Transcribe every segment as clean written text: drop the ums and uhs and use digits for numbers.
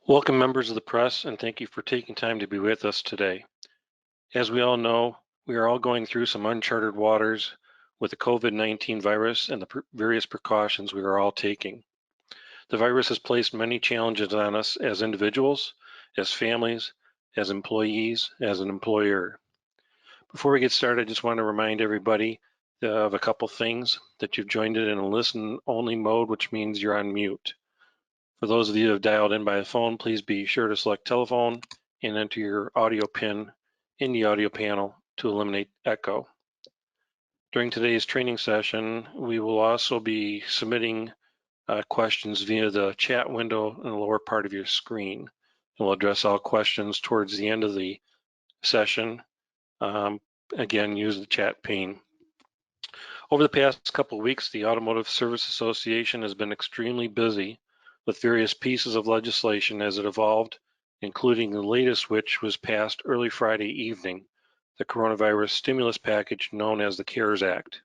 Welcome, members of the press, and thank you for taking time to be with us today. As we all know, we are all going through some uncharted waters with the COVID-19 virus and the various precautions we are all taking. The virus has placed many challenges on us as individuals, as families, as employees, as an employer. Before we get started, I just want to remind everybody of a couple things: that you've joined it in a listen-only mode, which means you're on mute. For those of you who have dialed in by phone, please be sure to select telephone and enter your audio pin in the audio panel to eliminate echo. During today's training session, we will also be submitting questions via the chat window in the lower part of your screen. And we'll address all questions towards the end of the session. Again, use the chat pane. Over the past couple of weeks, the Automotive Service Association has been extremely busy with various pieces of legislation as it evolved, including the latest, which was passed early Friday evening, the coronavirus stimulus package known as the CARES Act.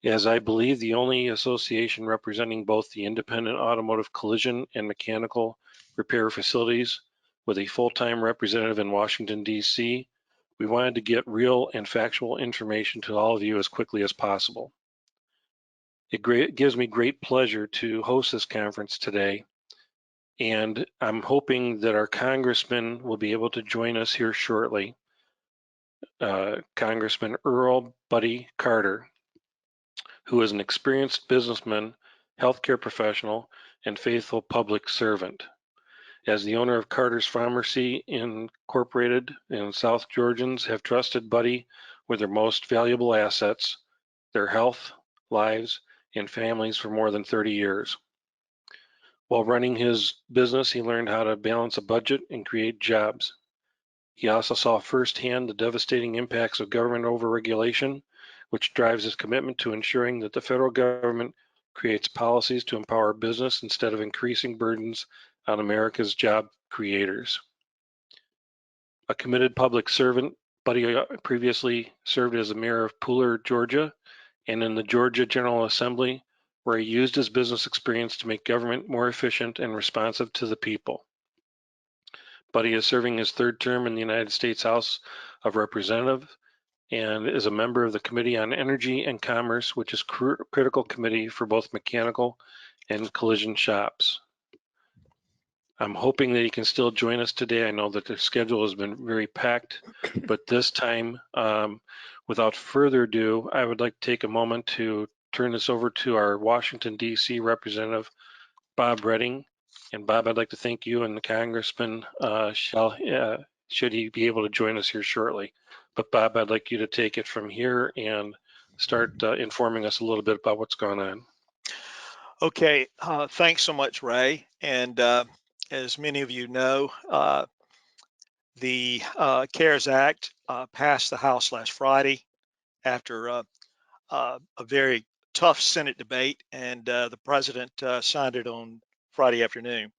As I believe the only association representing both the independent automotive collision and mechanical repair facilities with a full-time representative in Washington, D.C., we wanted to get real and factual information to all of you as quickly as possible. It gives me great pleasure to host this conference today, and I'm hoping that our congressman will be able to join us here shortly. Congressman Earl Buddy Carter, who is an experienced businessman, healthcare professional, and faithful public servant. As the owner of Carter's Pharmacy Incorporated, and South Georgians have trusted Buddy with their most valuable assets, their health, lives, and families for more than 30 years. While running his business, he learned how to balance a budget and create jobs. He also saw firsthand the devastating impacts of government overregulation, which drives his commitment to ensuring that the federal government creates policies to empower business instead of increasing burdens on America's job creators. A committed public servant, Buddy previously served as the mayor of Pooler, Georgia, and in the Georgia General Assembly, where he used his business experience to make government more efficient and responsive to the people. Buddy is serving his third term in the United States House of Representatives and is a member of the Committee on Energy and Commerce, which is critical committee for both mechanical and collision shops. I'm hoping that he can still join us today. I know that the schedule has been very packed, but this time, without further ado, I would like to take a moment to turn this over to our Washington, D.C. representative, Bob Redding. And Bob, I'd like to thank you and the Congressman should he be able to join us here shortly. But Bob, I'd like you to take it from here and start informing us a little bit about what's going on. Okay, thanks so much, Ray. And as many of you know, the CARES Act passed the House last Friday after a very tough Senate debate, and the president signed it on Friday afternoon.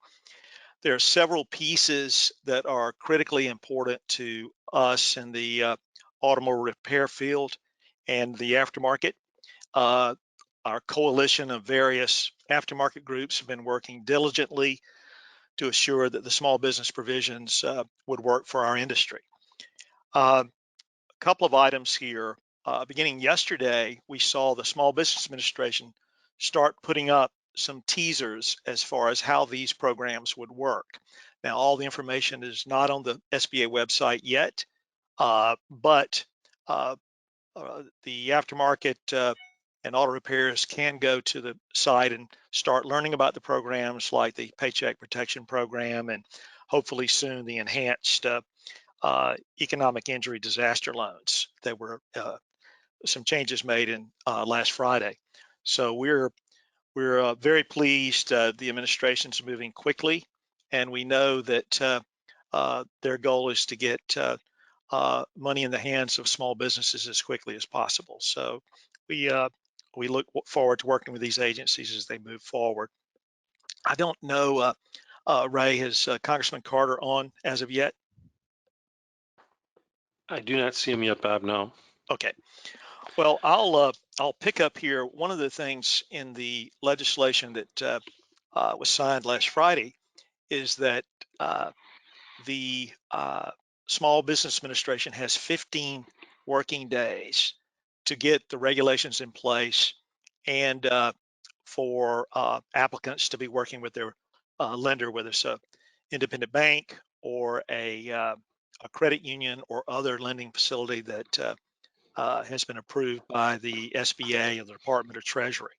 There are several pieces that are critically important to us in the automobile repair field and the aftermarket. Our coalition of various aftermarket groups have been working diligently to assure that the small business provisions would work for our industry. A couple of items here. Beginning yesterday, we saw the Small Business Administration start putting up some teasers as far as how these programs would work. Now, all the information is not on the SBA website yet, but the aftermarket and auto repairs can go to the site and start learning about the programs like the Paycheck Protection Program and hopefully soon the enhanced economic injury disaster loans. There were some changes made in last Friday. So we're very pleased the administration's moving quickly, and we know that their goal is to get money in the hands of small businesses as quickly as possible. So we look forward to working with these agencies as they move forward. I don't know, Ray, has Congressman Carter on as of yet? I do not see him yet, Bob, no. Okay. Well, I'll pick up here. One of the things in the legislation that was signed last Friday is that the Small Business Administration has 15 working days to get the regulations in place and for applicants to be working with their lender, whether it's a independent bank or a credit union or other lending facility that has been approved by the SBA or the Department of Treasury.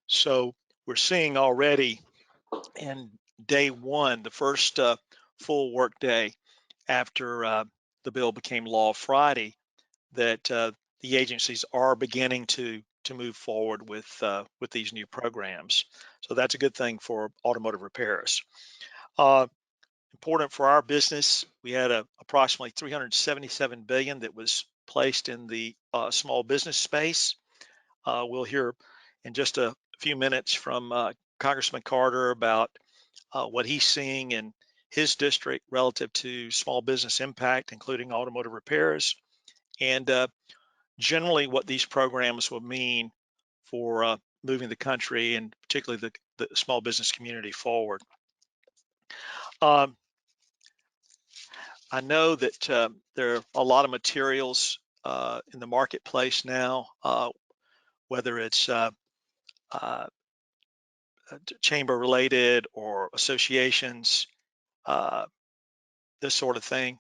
So we're seeing already in day one, the first full work day after the bill became law Friday, that the agencies are beginning to move forward with these new programs. So that's a good thing for automotive repairers. Important for our business, we had approximately 377 billion that was placed in the small business space. We'll hear in just a few minutes from Congressman Carter about what he's seeing in his district relative to small business impact, including automotive repairs, and generally what these programs will mean for moving the country and particularly the small business community forward. I know that there are a lot of materials in the marketplace now, whether it's chamber related or associations, this sort of thing.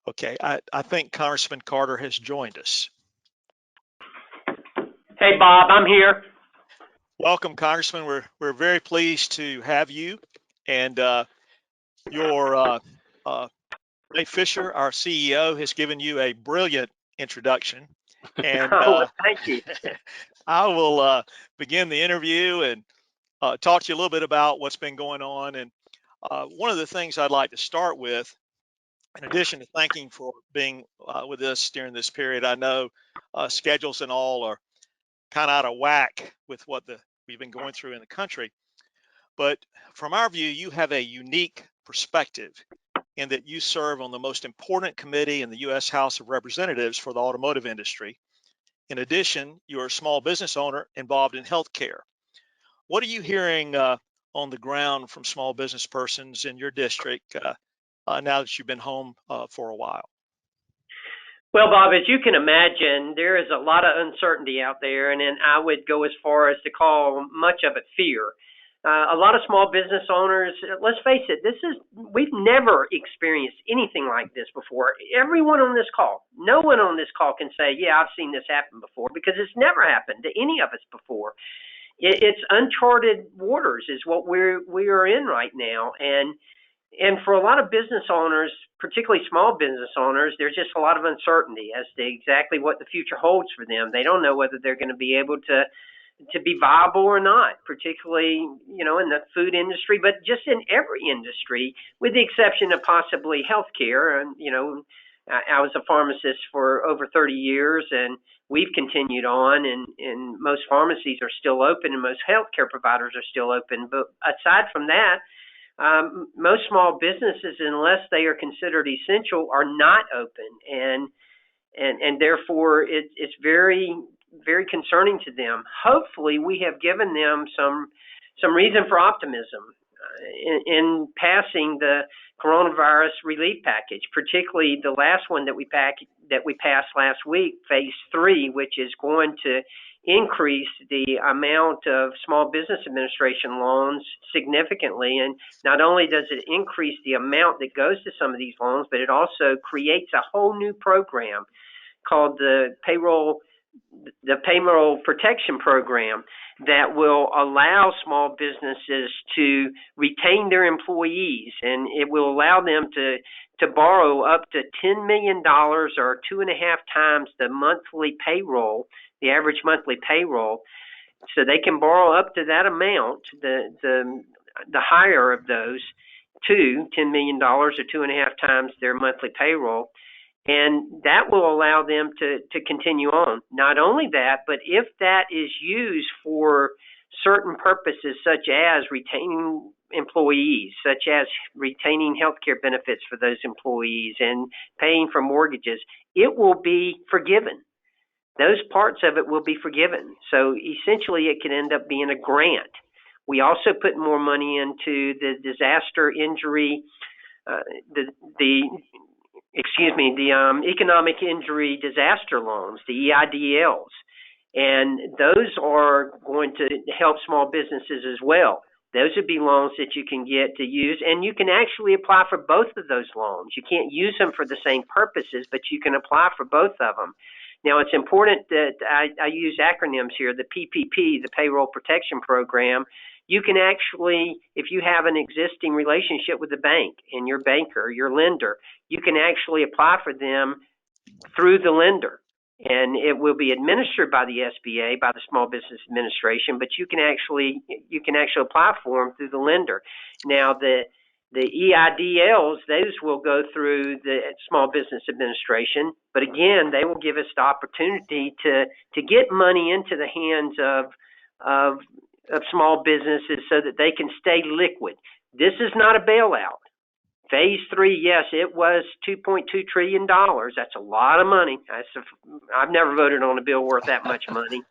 Okay, I think Congressman Carter has joined us. Hey, Bob, I'm here. Welcome, Congressman. We're very pleased to have you, and your Ray Fisher, our CEO, has given you a brilliant introduction, and Thank you. I will begin the interview and talk to you a little bit about what's been going on. And one of the things I'd like to start with, in addition to thanking for being with us during this period, I know schedules and all are kind of out of whack with what we've been going through in the country. But from our view, you have a unique perspective in that you serve on the most important committee in the U.S. House of Representatives for the automotive industry. In addition, you're a small business owner involved in healthcare. What are you hearing on the ground from small business persons in your district now that you've been home for a while? Well, Bob, as you can imagine, there is a lot of uncertainty out there, and then I would go as far as to call much of it fear. A lot of small business owners, let's face it, we've never experienced anything like this before. Everyone on this call, no one on this call can say, yeah, I've seen this happen before, because it's never happened to any of us before. It's uncharted waters is what we are in right now, and for a lot of business owners, particularly small business owners, there's just a lot of uncertainty as to exactly what the future holds for them. They don't know whether they're going to be able to be viable or not, particularly, in the food industry, but just in every industry, with the exception of possibly healthcare. And, I was a pharmacist for over 30 years, and we've continued on, and most pharmacies are still open, and most healthcare providers are still open. But aside from that, most small businesses, unless they are considered essential, are not open, and therefore it's very, very concerning to them. Hopefully, we have given them some reason for optimism in passing the coronavirus relief package, particularly the last one that we passed last week, phase 3, which is going to increase the amount of Small Business Administration loans significantly. And not only does it increase the amount that goes to some of these loans, but it also creates a whole new program called the Payroll Protection Program that will allow small businesses to retain their employees, and it will allow them to borrow up to $10 million, or 2.5 times the average monthly payroll. So they can borrow up to that amount, the higher of those, to $10 million, or 2.5 times their monthly payroll. And that will allow them to continue on. Not only that, but if that is used for certain purposes, such as retaining employees, such as retaining health care benefits for those employees and paying for mortgages, it will be forgiven. those parts of it will be forgiven. So essentially, it can end up being a grant. We also put more money into the disaster injury, the economic injury disaster loans, the EIDLs, and those are going to help small businesses as well. Those would be loans that you can get to use, and you can actually apply for both of those loans. You can't use them for the same purposes, but you can apply for both of them. Now, it's important that I use acronyms here. The PPP, the Payroll Protection Program, you can actually, if you have an existing relationship with the bank and your banker, your lender, you can actually apply for them through the lender. And it will be administered by the SBA, by the Small Business Administration, but you can actually apply for them through the lender. Now, the EIDLs, those will go through the Small Business Administration, but again, they will give us the opportunity to get money into the hands of small businesses so that they can stay liquid. This is not a bailout. Phase 3, yes, it was $2.2 trillion. That's a lot of money. I've never voted on a bill worth that much money.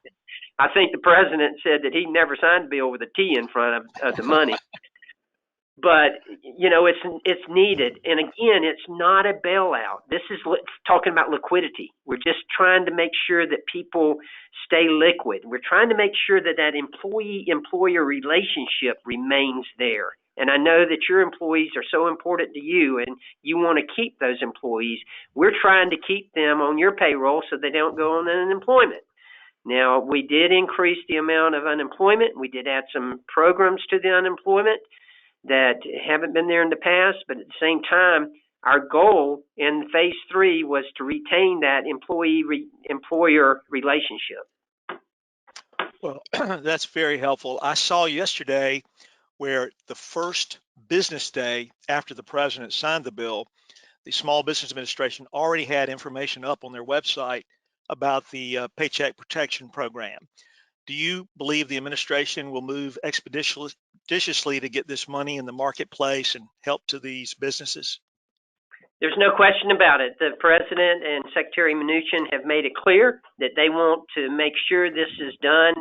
I think the president said that he never signed a bill with a T in front of the money. But, it's needed. And again, it's not a bailout. This is talking about liquidity. We're just trying to make sure that people stay liquid. We're trying to make sure that that employee-employer relationship remains there. And I know that your employees are so important to you and you want to keep those employees. We're trying to keep them on your payroll so they don't go on unemployment. Now, we did increase the amount of unemployment. We did add some programs to the unemployment that haven't been there in the past, but at the same time, our goal in phase 3 was to retain that employee-employer relationship. Well, that's very helpful. I saw yesterday where the first business day after the president signed the bill, the Small Business Administration already had information up on their website about the Paycheck Protection Program. Do you believe the administration will move expeditiously to get this money in the marketplace and help to these businesses? There's no question about it. The president and Secretary Mnuchin have made it clear that they want to make sure this is done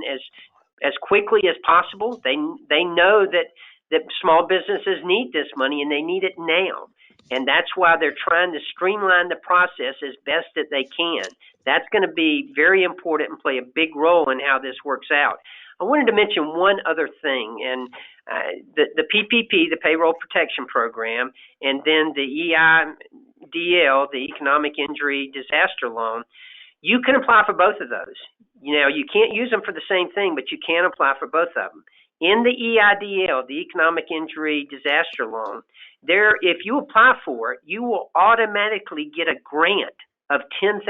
as quickly as possible. They know that small businesses need this money and they need it now. And that's why they're trying to streamline the process as best that they can. That's going to be very important and play a big role in how this works out. I wanted to mention one other thing, and the PPP, the Payroll Protection Program, and then the EIDL, the Economic Injury Disaster Loan, you can apply for both of those. You can't use them for the same thing, but you can apply for both of them. In the EIDL, the Economic Injury Disaster Loan, if you apply for it, you will automatically get a grant of $10,000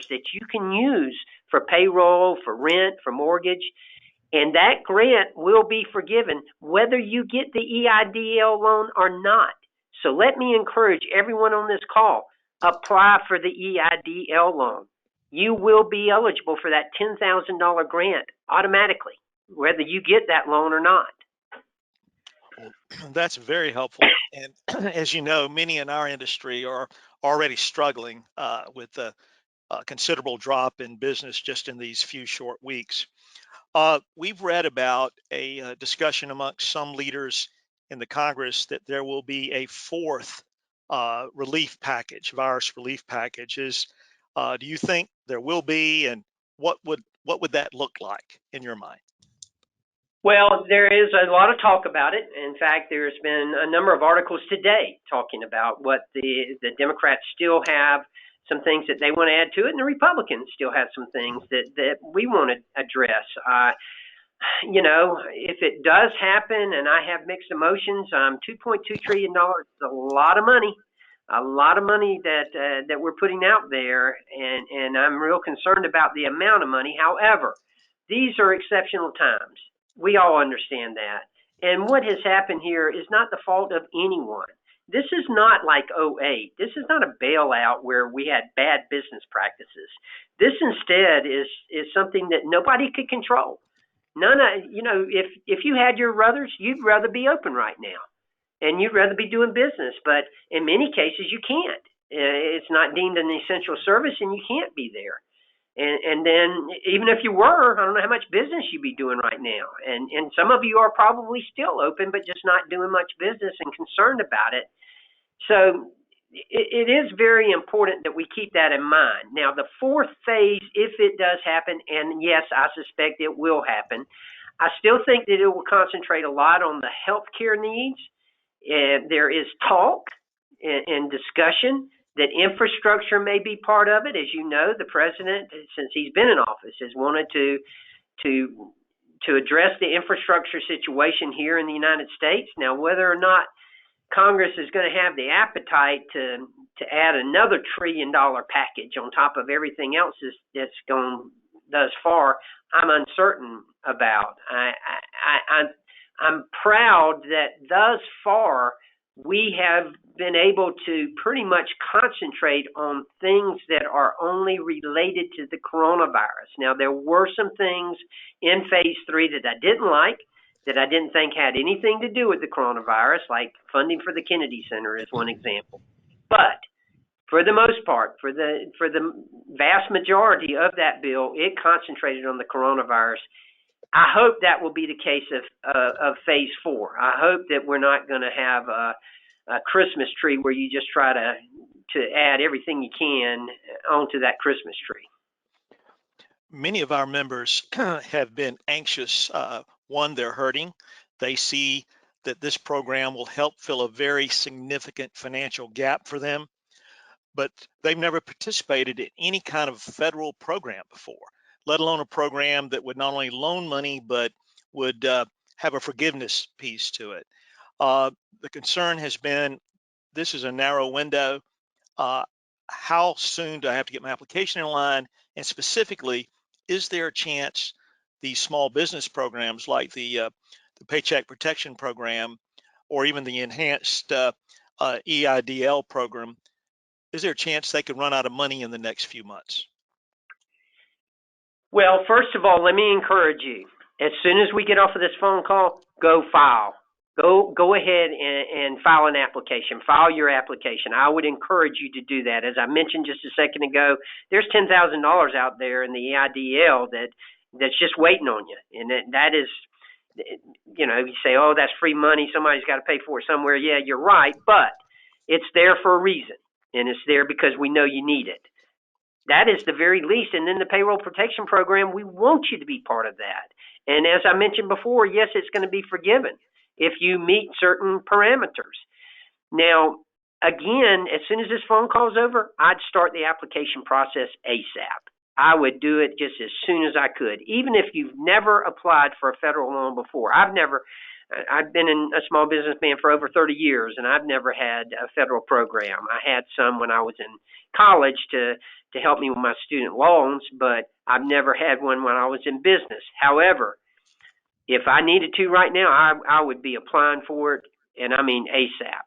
that you can use for payroll, for rent, for mortgage, and that grant will be forgiven whether you get the EIDL loan or not. So let me encourage everyone on this call, apply for the EIDL loan. You will be eligible for that $10,000 grant automatically, whether you get that loan or not. That's very helpful. And as you know, many in our industry are already struggling with a considerable drop in business just in these few short weeks. We've read about a discussion amongst some leaders in the Congress that there will be a fourth relief package, virus relief packages. Do you think there will be, and what would that look like in your mind? Well, there is a lot of talk about it. In fact, there's been a number of articles today talking about what the Democrats still have some things that they want to add to it, and the Republicans still have some things that we want to address. If it does happen, and I have mixed emotions, $2.2 trillion is a lot of money. That we're putting out there, and I'm real concerned about the amount of money. However, these are exceptional times. We all understand that. And what has happened here is not the fault of anyone. This is not like 2008. This is not a bailout where we had bad business practices. This instead is something that nobody could control. If you had your ruthers, you'd rather be open right now. And you'd rather be doing business, but in many cases you can't. It's not deemed an essential service and you can't be there. And then even if you were, I don't know how much business you'd be doing right now. And some of you are probably still open, but just not doing much business and concerned about it. So it is very important that we keep that in mind. Now, the fourth phase, if it does happen, and yes, I suspect it will happen, I still think that it will concentrate a lot on the healthcare needs. There is talk and discussion that infrastructure may be part of it. As you know, the president, since he's been in office, has wanted to address the infrastructure situation here in the United States. Now, whether or not Congress is going to have the appetite to add another $1 trillion package on top of everything else that's gone thus far, I'm uncertain about. I'm proud that thus far we have been able to pretty much concentrate on things that are only related to the coronavirus. Now, there were some things in phase 3 that I didn't like, that I didn't think had anything to do with the coronavirus, like funding for the Kennedy Center is one example. But for the most part, for the vast majority of that bill, it concentrated on the coronavirus. I hope that will be the case of phase 4. I hope that we're not going to have a Christmas tree where you just try to add everything you can onto that Christmas tree. Many of our members have been anxious. One, they're hurting. They see that this program will help fill a very significant financial gap for them, but they've never participated in any kind of federal program before, let alone a program that would not only loan money, but would have a forgiveness piece to it. The concern has been, this is a narrow window. How soon do I have to get my application in line? And specifically, is there a chance these small business programs like the Paycheck Protection Program or even the enhanced EIDL program, is there a chance they could run out of money in the next few months? Well, first of all, let me encourage you. As soon as we get off of this phone call, go file. Go ahead and file an application. File your application. I would encourage you to do that. As I mentioned just a second ago, there's $10,000 out there in the EIDL that's just waiting on you. And that is, you know, you say, oh, that's free money. Somebody's got to pay for it somewhere. Yeah, you're right. But it's there for a reason. And it's there because we know you need it. That is the very least. And then the Payroll Protection Program, we want you to be part of that. And as I mentioned before, yes, it's going to be forgiven if you meet certain parameters. Now, again, as soon as this phone call is over, I'd start the application process ASAP. I would do it just as soon as I could, even if you've never applied for a federal loan before. I've been a small businessman for over 30 years, and I've never had a federal program. I had some when I was in college to help me with my student loans, but I've never had one when I was in business. However, if I needed to right now, I would be applying for it, and I mean ASAP.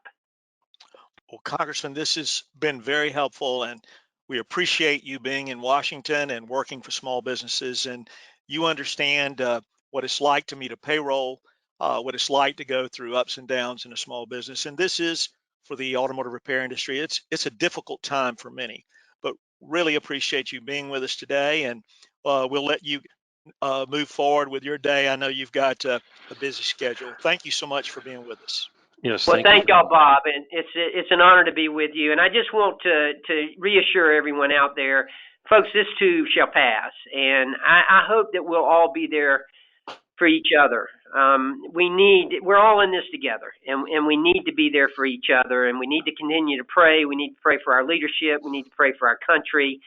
Well, Congressman, this has been very helpful, and we appreciate you being in Washington and working for small businesses, and you understand what it's like to meet a payroll, what it's like to go through ups and downs in a small business. And this is, for the automotive repair industry, it's a difficult time for many, but really appreciate you being with us today, and we'll let you move forward with your day. I know you've got a busy schedule. Thank you so much for being with us. Yes. Well, thank y'all, Bob, and it's an honor to be with you. And I just want to reassure everyone out there, folks, this too shall pass, and I hope that we'll all be there for each other. We're all in this together, and we need to be there for each other, and we need to continue to pray. We need to pray for our leadership. We need to pray for our country.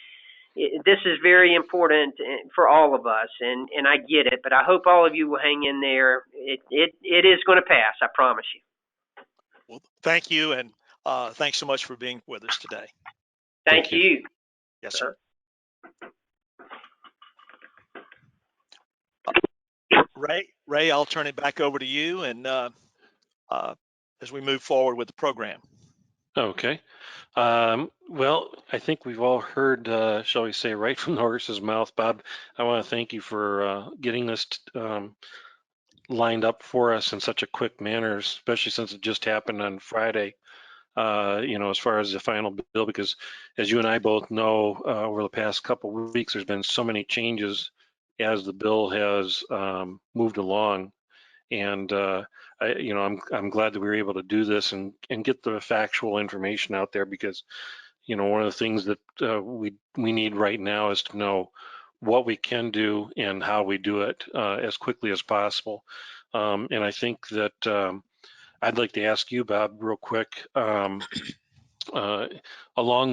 This is very important for all of us, and I get it, but I hope all of you will hang in there. It is going to pass, I promise you. Well, thank you, and thanks so much for being with us today. Thank you. Yes, sir. Ray, I'll turn it back over to you, and as we move forward with the program. Okay. Well, I think we've all heard, shall we say, right from the horse's mouth. Bob, I want to thank you for getting this lined up for us in such a quick manner, especially since it just happened on Friday. as far as the final bill, because as you and I both know, over the past couple of weeks, there's been so many changes as the bill has moved along. And I'm glad that we were able to do this and get the factual information out there, because one of the things that we need right now is to know what we can do and how we do it as quickly as possible. And I think that I'd like to ask you, Bob, real quick, along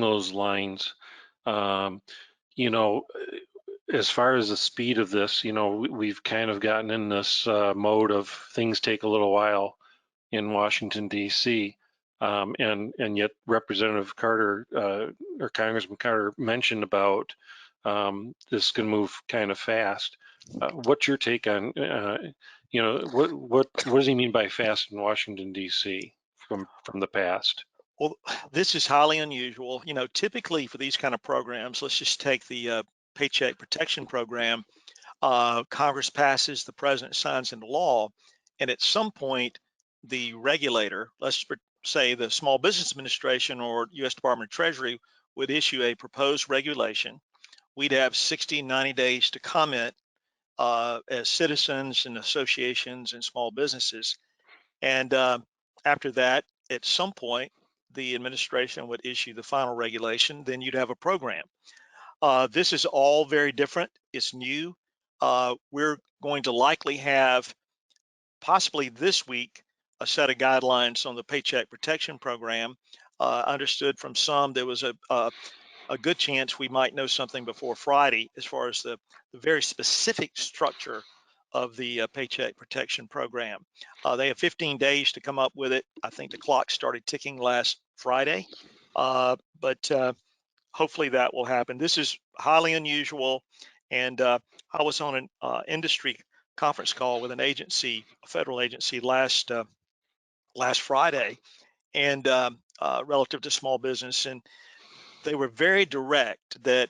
those lines, um, you know, as far as the speed of this, we've kind of gotten in this mode of things take a little while in Washington, D.C. And yet Representative Carter or Congressman Carter mentioned about this can move kind of fast. What's your take on, what does he mean by fast in Washington, D.C. from the past? Well, this is highly unusual. Typically for these kind of programs, let's just take the Paycheck Protection Program. Congress passes, the president signs into law, and at some point, the regulator, let's say the Small Business Administration or U.S. Department of Treasury, would issue a proposed regulation. We'd have 60, 90 days to comment as citizens and associations and small businesses. And after that, at some point, the administration would issue the final regulation, then you'd have a program. This is all very different. It's new. We're going to likely have, possibly this week, a set of guidelines on the Paycheck Protection Program. Understood from some there was a good chance we might know something before Friday as far as the very specific structure of the Paycheck Protection Program. They have 15 days to come up with it. I think the clock started ticking last Friday, but hopefully that will happen. This is highly unusual, and I was on an industry conference call with an agency, a federal agency, last Friday, and relative to small business, and they were very direct that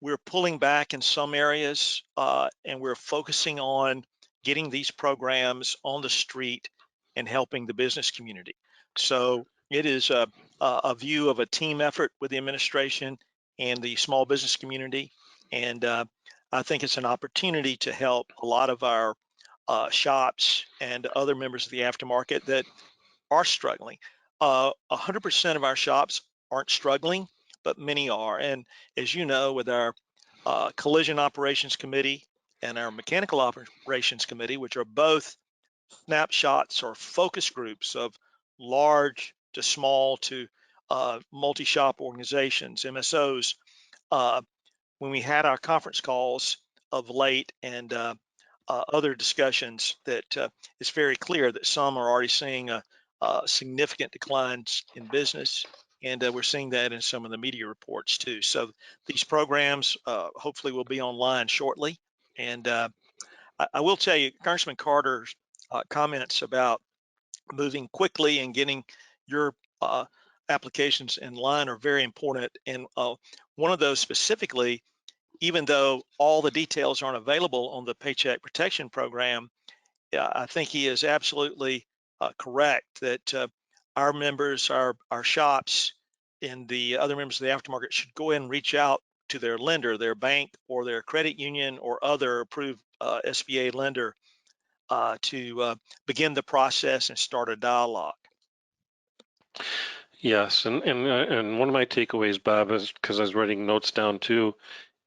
we're pulling back in some areas, and we're focusing on getting these programs on the street and helping the business community. So it is a view of a team effort with the administration and the small business community. And I think it's an opportunity to help a lot of our shops and other members of the aftermarket that are struggling. 100% of our shops aren't struggling, but many are. And as you know, with our collision operations committee and our mechanical operations committee, which are both snapshots or focus groups of large to small to multi-shop organizations, MSOs, when we had our conference calls of late and other discussions, that it's very clear that some are already seeing significant declines in business, and we're seeing that in some of the media reports too. So these programs hopefully will be online shortly. And I will tell you, Congressman Carter's comments about moving quickly and getting your applications in line are very important. And one of those specifically, even though all the details aren't available on the Paycheck Protection Program, I think he is absolutely correct that our members, our shops, and the other members of the aftermarket should go ahead and reach out to their lender, their bank, or their credit union, or other approved SBA lender to begin the process and start a dialogue. Yes, and one of my takeaways, Bob, is because I was writing notes down too,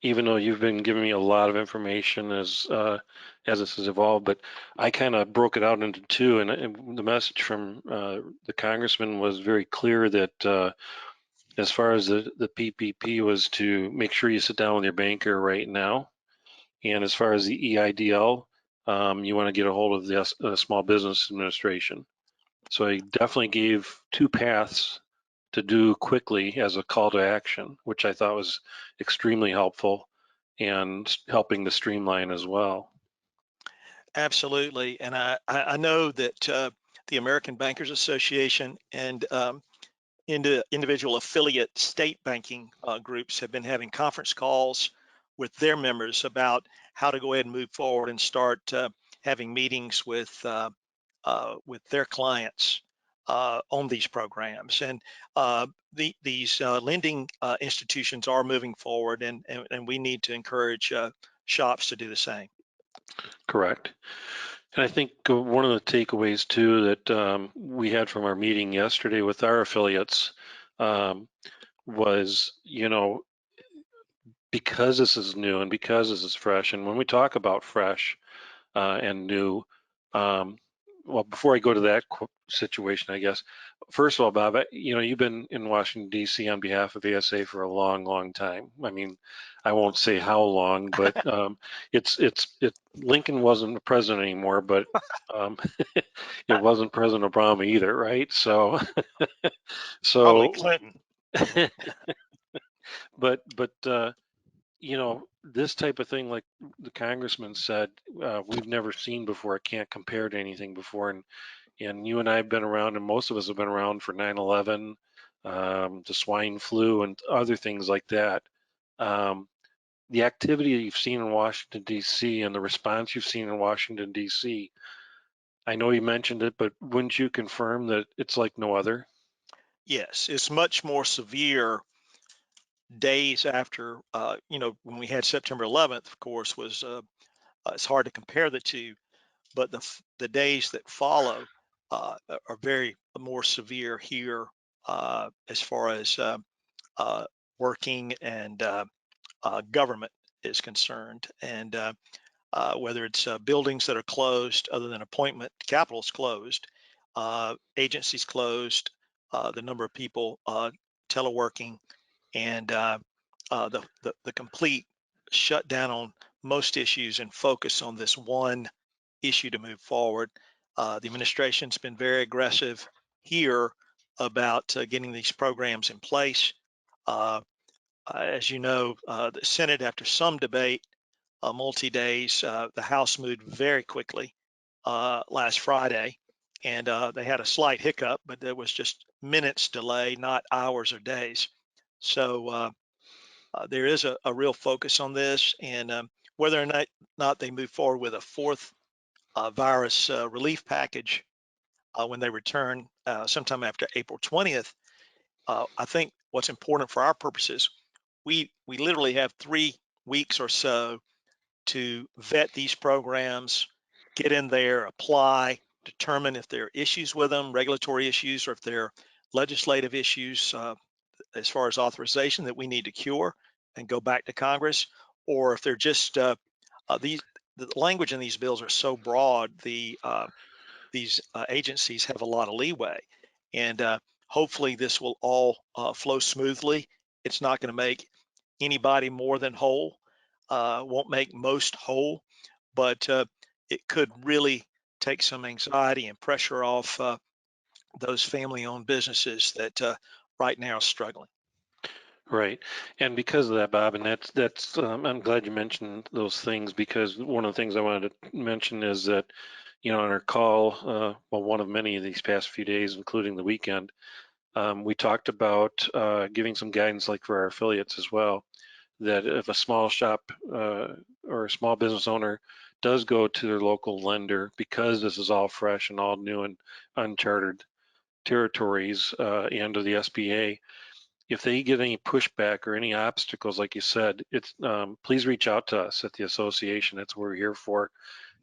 even though you've been giving me a lot of information as this has evolved, but I kind of broke it out into two, and the message from the congressman was very clear that as far as the PPP was to make sure you sit down with your banker right now, and as far as the EIDL, you want to get a hold of the Small Business Administration. So he definitely gave two paths to do quickly as a call to action, which I thought was extremely helpful and helping to streamline as well. Absolutely. And I know that the American Bankers Association and individual affiliate state banking groups have been having conference calls with their members about how to go ahead and move forward and start having meetings with their clients on these programs. And these lending institutions are moving forward, and we need to encourage shops to do the same. Correct. And I think one of the takeaways too that we had from our meeting yesterday with our affiliates was, because this is new and because this is fresh, and when we talk about fresh and new, well, before I go to that situation, I guess, first of all, Bob, you've been in Washington, D.C. on behalf of ASA for a long, long time. I mean, I won't say how long, but Lincoln wasn't the president anymore, but it wasn't President Obama either, right? So, Probably so, Clinton. but this type of thing, like the congressman said, we've never seen before. It can't compare to anything before. And you and I have been around, and most of us have been around for 9/11, the swine flu, and other things like that. The activity that you've seen in Washington, D.C., and the response you've seen in Washington, D.C., I know you mentioned it, but wouldn't you confirm that it's like no other? Yes, it's much more severe days after, when we had September 11th, of course, was it's hard to compare the two, but the days that follow are very more severe here as far as working and government is concerned. And whether it's buildings that are closed, other than appointment, Capitol's closed, agencies closed, the number of people teleworking, and the complete shutdown on most issues and focus on this one issue to move forward. The administration's been very aggressive here about getting these programs in place. As you know, the Senate, after some debate, multi-days, the House moved very quickly last Friday, and they had a slight hiccup, but there was just minutes delay, not hours or days. So there is a real focus on this, and whether or not they move forward with a fourth virus relief package when they return sometime after April 20th, I think what's important for our purposes, we literally have 3 weeks or so to vet these programs, get in there, apply, determine if there are issues with them, regulatory issues, or if there are legislative issues as far as authorization that we need to cure and go back to Congress, or if they're just the language in these bills are so broad, these agencies have a lot of leeway, and hopefully this will all flow smoothly. It's not going to make anybody more than whole, won't make most whole, but it could really take some anxiety and pressure off those family-owned businesses that right now are struggling. Right. And because of that, Bob, and that's I'm glad you mentioned those things, because one of the things I wanted to mention is that, on our call, well, one of many of these past few days, including the weekend, we talked about giving some guidance, like for our affiliates as well, that if a small shop or a small business owner does go to their local lender, because this is all fresh and all new and uncharted territories and of the SBA, if they get any pushback or any obstacles, like you said, it's please reach out to us at the association. That's what we're here for,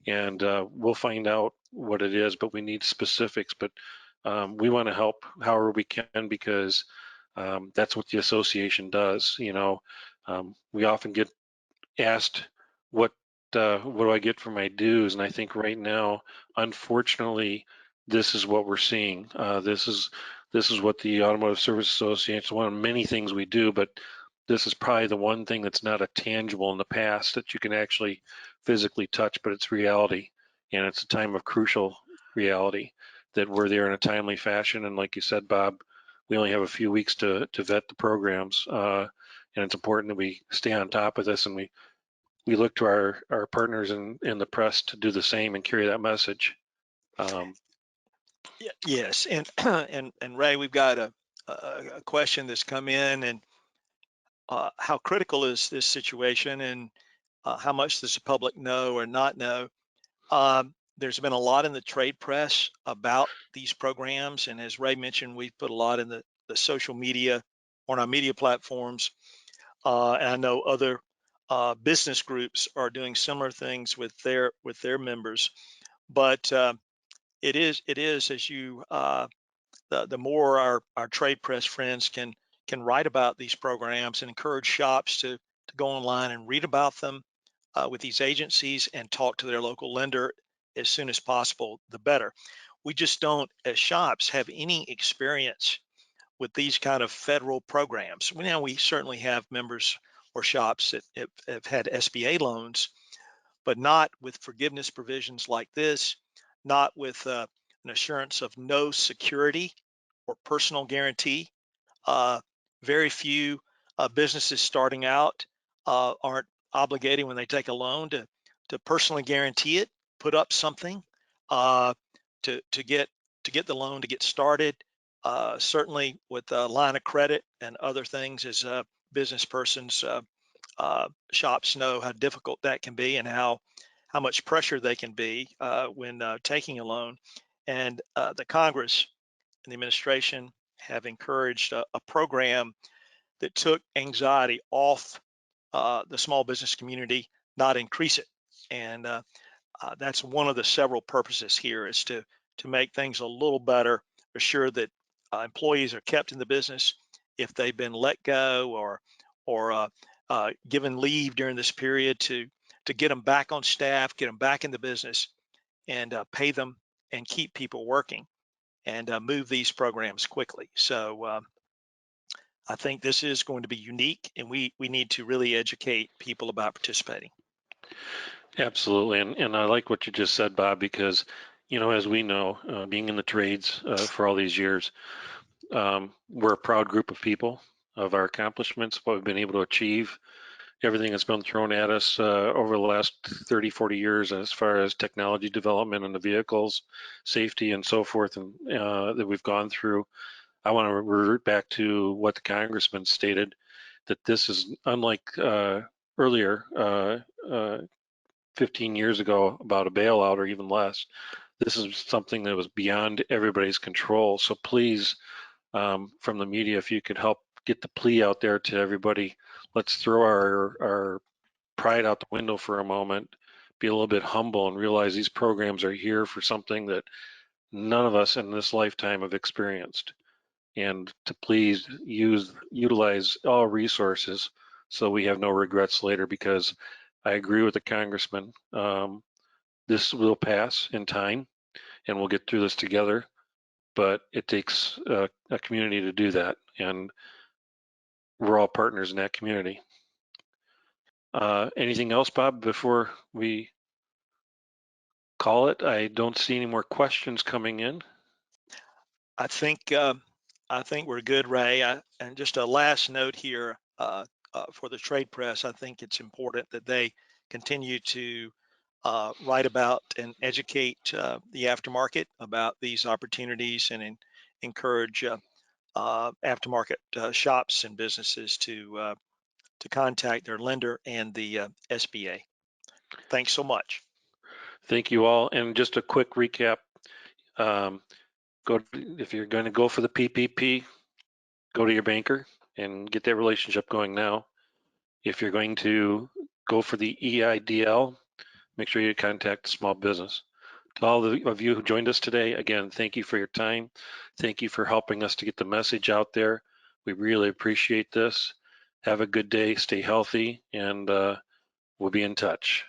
and we'll find out what it is. But we need specifics. But we want to help however we can, because that's what the association does. We often get asked what do I get for my dues, and I think right now, unfortunately, this is what we're seeing. This is what the Automotive Service Association, one of many things we do, but this is probably the one thing that's not a tangible in the past that you can actually physically touch, but it's reality, and it's a time of crucial reality that we're there in a timely fashion. And like you said, Bob, we only have a few weeks to vet the programs, and it's important that we stay on top of this, and we look to our partners in the press to do the same and carry that message. Yes, and and Ray, we've got a question that's come in, and how critical is this situation, and how much does the public know or not know? There's been a lot in the trade press about these programs, and as Ray mentioned, we've put a lot in the social media, on our media platforms, and I know other business groups are doing similar things with their members. But it is as you the more our trade press friends can write about these programs and encourage shops to go online and read about them with these agencies and talk to their local lender as soon as possible, the better. We just don't, as shops, have any experience with these kind of federal programs. Now, we certainly have members or shops that have had SBA loans, but not with forgiveness provisions like this, not with an assurance of no security or personal guarantee. Very few businesses starting out aren't obligated when they take a loan to personally guarantee it, put up something to get the loan to get started. Certainly with a line of credit and other things, as business persons, shops know how difficult that can be and how much pressure they can be when taking a loan. And the Congress and the administration have encouraged a program that took anxiety off the small business community, not increase it. And that's one of the several purposes here, is to make things a little better, assure that employees are kept in the business if they've been let go or given leave during this period, to get them back on staff, get them back in the business, and pay them and keep people working, and move these programs quickly. So I think this is going to be unique, and we need to really educate people about participating. Absolutely, and I like what you just said, Bob, because as we know, being in the trades for all these years, we're a proud group of people of our accomplishments, what we've been able to achieve, everything that's been thrown at us over the last 30, 40 years as far as technology development and the vehicles, safety, and so forth, and that we've gone through. I want to revert back to what the congressman stated, that this is unlike earlier 15 years ago about a bailout or even less. This is something that was beyond everybody's control. So please, from the media, if you could help get the plea out there to everybody, let's throw our pride out the window for a moment, be a little bit humble, and realize these programs are here for something that none of us in this lifetime have experienced. And to please utilize all resources so we have no regrets later, because I agree with the congressman. This will pass in time and we'll get through this together, but it takes a community to do that, and we're all partners in that community. Anything else, Bob, before we call it? I don't see any more questions coming in. I think we're good, Ray. And just a last note here for the trade press, I think it's important that they continue to write about and educate the aftermarket about these opportunities, and encourage aftermarket shops and businesses to contact their lender and the SBA. Thanks so much. Thank you all. And just a quick recap. If you're going to go for the PPP, go to your banker and get that relationship going now. If you're going to go for the EIDL, make sure you contact the small business. To all of you who joined us today, again, thank you for your time. Thank you for helping us to get the message out there. We really appreciate this. Have a good day, stay healthy, and we'll be in touch.